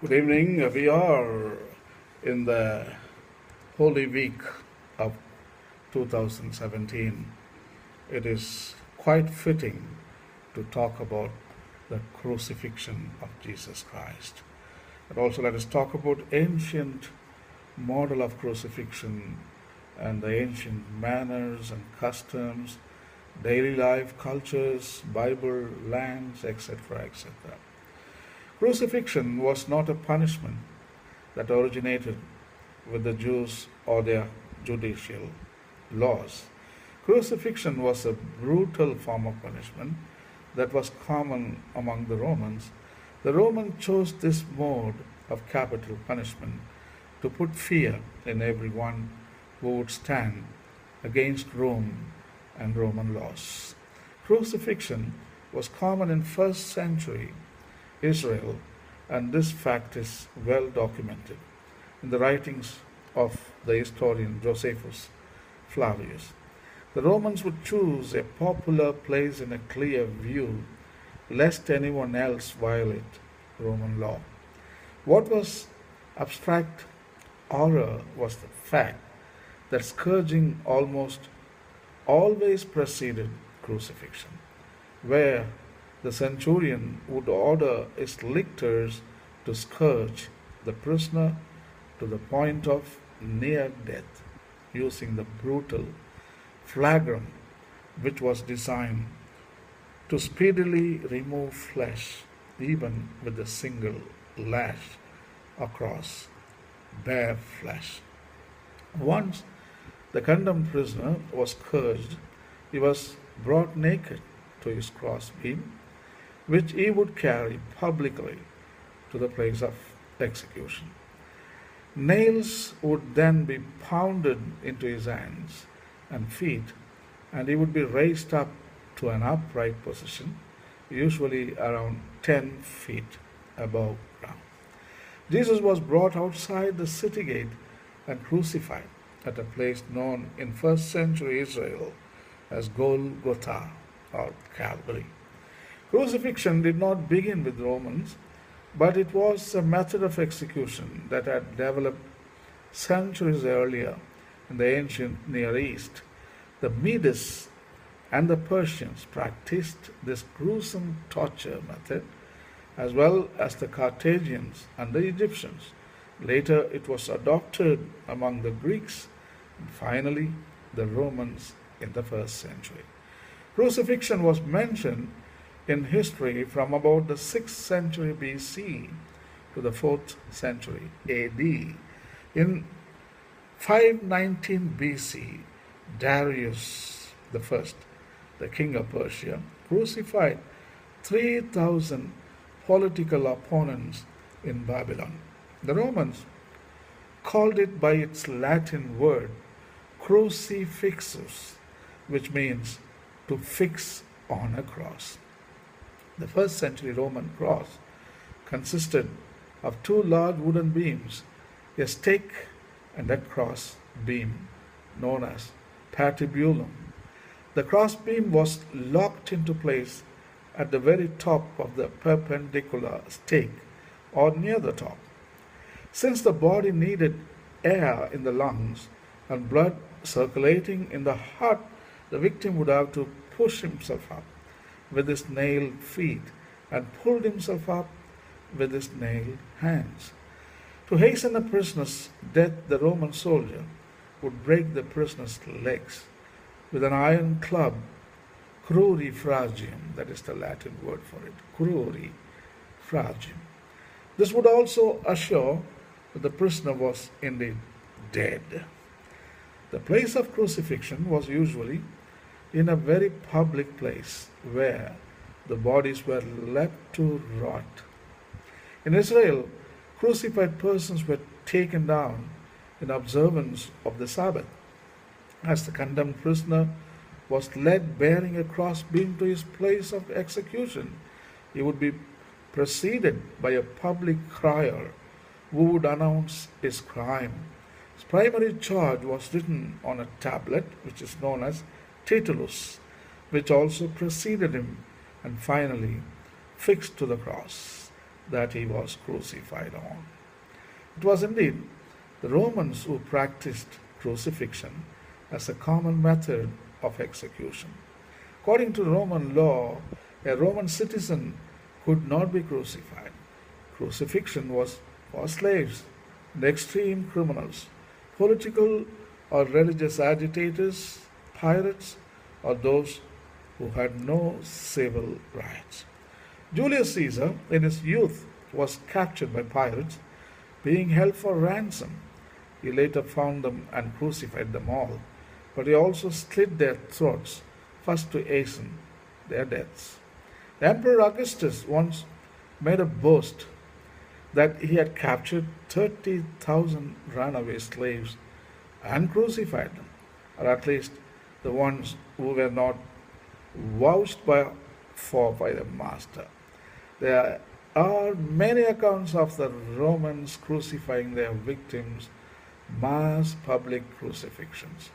Good evening. We are in the Holy Week of 2017. It is quite fitting to talk about the crucifixion of Jesus Christ. And also let us talk about ancient model of crucifixion and the ancient manners and customs, daily life, cultures, Bible, lands, etc., etc. Crucifixion was not a punishment that originated with the Jews or their judicial laws. Crucifixion was a brutal form of punishment that was common among the Romans. The Romans chose this mode of capital punishment to put fear in everyone who would stand against Rome and Roman laws. Crucifixion was common in first century Israel, and this fact is well documented in the writings of the historian Josephus Flavius. The Romans would choose a popular place in a clear view, lest anyone else violate Roman law. What was abstract horror was the fact that scourging almost always preceded crucifixion, where the centurion would order his lictors to scourge the prisoner to the point of near death, using the brutal flagrum which was designed to speedily remove flesh, even with a single lash across bare flesh. Once the condemned prisoner was scourged, he was brought naked to his crossbeam, which he would carry publicly to the place of execution. Nails would then be pounded into his hands and feet, and he would be raised up to an upright position, usually around 10 feet above ground. Jesus was brought outside the city gate and crucified at a place known in first century Israel as Golgotha or Calvary. Crucifixion did not begin with Romans, but it was a method of execution that had developed centuries earlier in the ancient Near East. The Medes and the Persians practiced this gruesome torture method, as well as the Carthaginians and the Egyptians. Later, it was adopted among the Greeks and finally the Romans in the first century. Crucifixion was mentioned in history from about the 6th century BC to the 4th century AD. In 519 BC, Darius I, the king of Persia, crucified 3,000 political opponents in Babylon. The Romans called it by its Latin word crucifixus, which means to fix on a cross. The first century Roman cross consisted of two large wooden beams, a stake and a cross beam known as patibulum. The cross beam was locked into place at the very top of the perpendicular stake or near the top. Since the body needed air in the lungs and blood circulating in the heart, the victim would have to push himself up with his nailed feet and pulled himself up with his nailed hands. To hasten the prisoner's death, the Roman soldier would break the prisoner's legs with an iron club, crurifragium, that is the Latin word for it, crurifragium. This would also assure that the prisoner was indeed dead. The place of crucifixion was usually in a very public place where the bodies were left to rot. In Israel, crucified persons were taken down in observance of the Sabbath. As the condemned prisoner was led bearing a cross beam to his place of execution, he would be preceded by a public crier who would announce his crime. His primary charge was written on a tablet, which is known as titulus, which also preceded him and finally fixed to the cross. that he was crucified on. It was indeed the Romans who practiced crucifixion as a common method of execution. According to Roman law, a Roman citizen could not be crucified. Crucifixion was for slaves and extreme criminals, political or religious agitators, pirates, or those who had no civil rights. Julius Caesar, in his youth, was captured by pirates, being held for ransom. He later found them and crucified them all, but he also slit their throats, first to hasten their deaths. The Emperor Augustus once made a boast that he had captured 30,000 runaway slaves and crucified them, or at least the ones who were not vouched for by the master. There are many accounts of the Romans crucifying their victims, mass public crucifixions.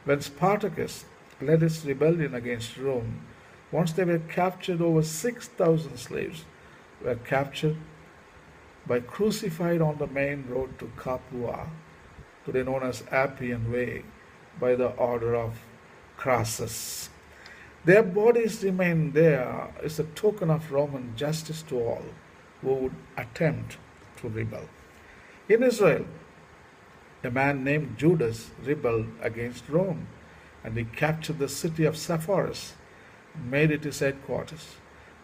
When Spartacus led his rebellion against Rome, once they were captured, over 6,000 slaves were captured by crucified on the main road to Capua, today known as Appian Way, by the order of Crassus. Their bodies remain there as a token of Roman justice to all who would attempt to rebel. In Israel, a man named Judas rebelled against Rome, and he captured the city of Sepphoris and made it his headquarters.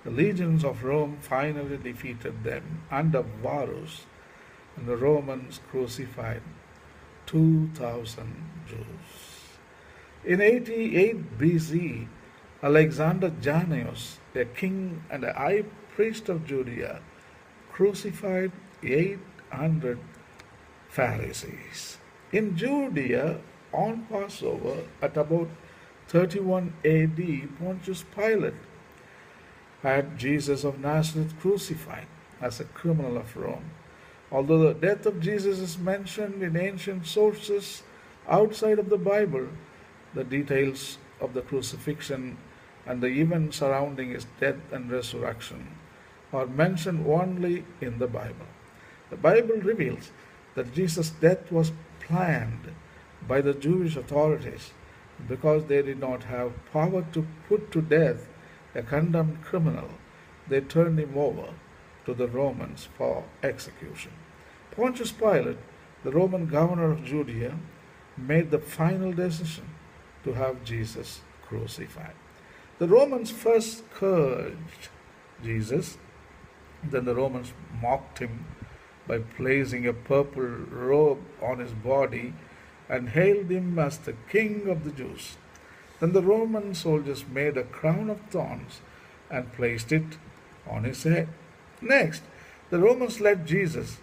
The legions of Rome finally defeated them under Varus, and the Romans crucified 2,000 Jews. In 88 BC, Alexander Jannaeus, a king and a high priest of Judea, crucified 800 Pharisees. In Judea, on Passover, at about 31 AD, Pontius Pilate had Jesus of Nazareth crucified as a criminal of Rome. Although the death of Jesus is mentioned in ancient sources outside of the Bible, the details of the crucifixion and the events surrounding his death and resurrection are mentioned only in the Bible. The Bible reveals that Jesus' death was planned by the Jewish authorities because they did not have power to put to death a condemned criminal. They turned him over to the Romans for execution. Pontius Pilate, the Roman governor of Judea, made the final decision to have Jesus crucified. The Romans first scourged Jesus, then the Romans mocked him by placing a purple robe on his body and hailed him as the King of the Jews. Then the Roman soldiers made a crown of thorns and placed it on his head. Next, the Romans led Jesus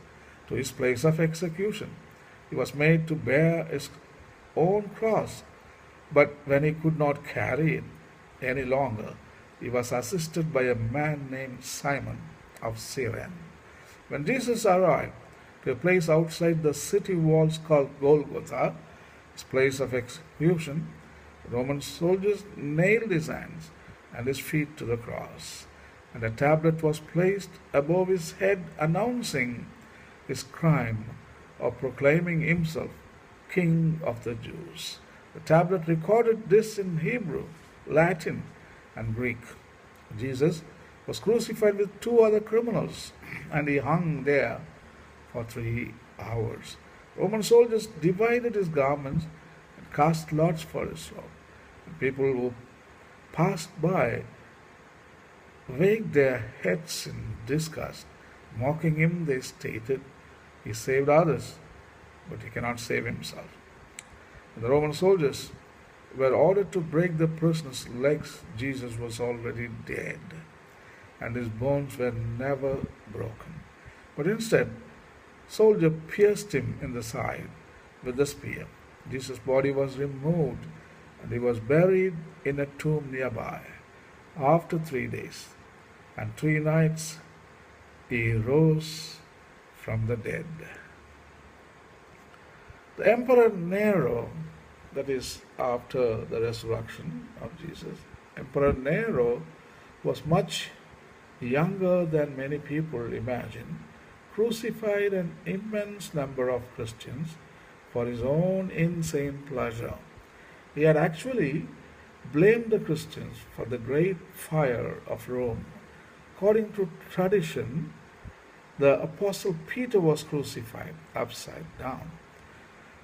to his place of execution. He was made to bear his own cross, but when he could not carry it any longer, he was assisted by a man named Simon of Cyrene. When Jesus arrived to a place outside the city walls called Golgotha, his place of execution, Roman soldiers nailed his hands and his feet to the cross, and a tablet was placed above his head announcing his crime of proclaiming himself King of the Jews. The tablet recorded this in Hebrew, Latin, and Greek. Jesus was crucified with two other criminals, and he hung there for 3 hours. Roman soldiers divided his garments and cast lots for his robe. And people who passed by wagged their heads in disgust. Mocking him, they stated, "He saved others, but he cannot save himself." When the Roman soldiers were ordered to break the prisoner's legs, Jesus was already dead, and his bones were never broken. But instead, soldier pierced him in the side with a spear. Jesus' body was removed, and he was buried in a tomb nearby. After 3 days and 3 nights, he rose from the dead. The Emperor Nero, that is after the resurrection of Jesus, Emperor Nero was much younger than many people imagine, crucified an immense number of Christians for his own insane pleasure. He had actually blamed the Christians for the great fire of Rome. According to tradition, the Apostle Peter was crucified upside down.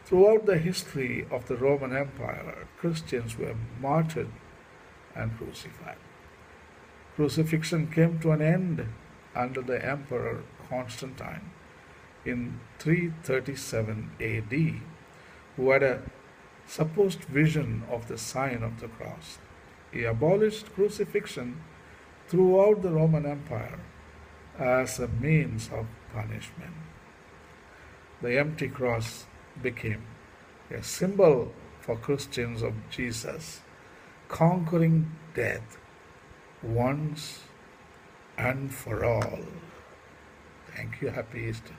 Throughout the history of the Roman Empire, Christians were martyred and crucified. Crucifixion came to an end under the Emperor Constantine in 337 AD, who had a supposed vision of the sign of the cross. He abolished crucifixion throughout the Roman Empire as a means of punishment. The empty cross became a symbol for Christians of Jesus conquering death once and for all. Thank you. Happy Easter.